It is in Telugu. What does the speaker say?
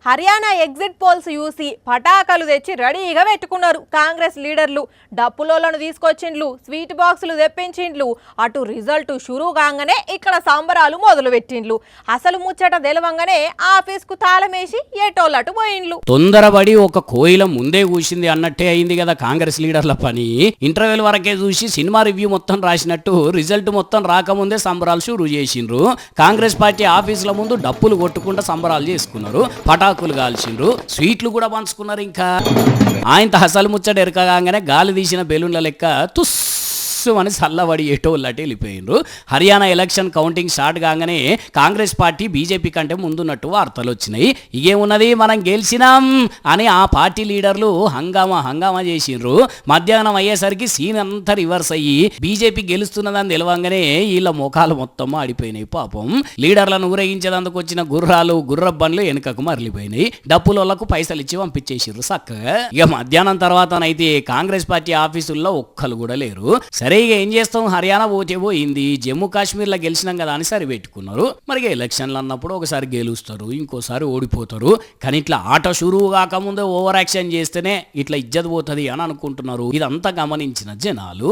హర్యానా ఎగ్జిట్ పోల్స్ చూసి పటాకాలు తెచ్చి రెడీగా పెట్టుకున్నారు కాంగ్రెస్ లీడర్లు. డప్పులోలను తీసుకొచ్చిండ్లు, స్వీట్ బాక్సులు తెప్పించిండ్లు. అటు రిజల్ట్ షురూ కాగానే ఇక్కడ సంబరాలు మొదలు పెట్టిండ్లు. అసలు ముచ్చట తెలవంగానే ఆఫీస్కు తాళమేసి ఏటోళ్ళటు పోయిండ్లు. తొందరపడి ఒక కోయిల ముందే కూసింది అన్నట్టే అయింది కదా కాంగ్రెస్ లీడర్ల పని. ఇంటర్వెల్ వరకే చూసి సినిమా రివ్యూ మొత్తం రాసినట్టు రిజల్ట్ మొత్తం రాకముందే సంబరాలు షురూ చేసిండ్రు. కాంగ్రెస్ పార్టీ ఆఫీసుల ముందు డప్పులు కొట్టుకుంటూ సంబరాలు చేసుకున్నారు, పటాకులు కాల్చిండ్రు, స్వీట్లు కూడా పంచుకున్నారు. ఇంకా ఆయన అసలు ముచ్చట ఎరకగానే గాలి తీసిన బెలూన్ల లెక్క తుస్ అని చల్లబడి ఏటోళ్ళటే వెళ్ళిపోయిండ్రు. హర్యానా ఎలక్షన్ కౌంటింగ్ స్టార్ట్ కాగానే కాంగ్రెస్ పార్టీ బీజేపీ కంటే ముందున్నట్టు వార్తలు వచ్చినాయి. ఇగేమున్నది మనం గెలిచినాం అని ఆ పార్టీ లీడర్లు హంగామా చేసిండ్రు. మధ్యాహ్నం అయ్యేసరికి సీన్ అంతా రివర్స్ అయ్యి బీజేపీ గెలుస్తున్నదని తెలవంగానే వీళ్ళ ముఖాలు మొత్తం ఆడిపోయినాయి. పాపం లీడర్లను ఊరేగించేందుకు వచ్చిన గుర్రబండ్లు వెనుకకు మరలిపోయినాయి. డప్పులకు పైసలు ఇచ్చి పంపించేసిర్రు చక్కగా. ఇక మధ్యాహ్నం తర్వాతనైతే కాంగ్రెస్ పార్టీ ఆఫీసుల్లో ఒక్కరు కూడా లేరు. సరే ఇక ఏం చేస్తాం, హర్యానా ఓటే పోయింది, జమ్మూ కాశ్మీర్లో గెలిచినాం కదా అని సరిపెట్టుకున్నారు. మరి ఎలక్షన్లు అన్నప్పుడు ఒకసారి గెలుస్తారు, ఇంకోసారి ఓడిపోతారు. కానీ ఇట్లా ఆట షురూ కాకముందే ఓవర్ యాక్షన్ చేస్తేనే ఇట్లా ఇజ్జత్ పోతుంది అని అనుకుంటున్నారు. ఇదంతా గమనించిన జనాలు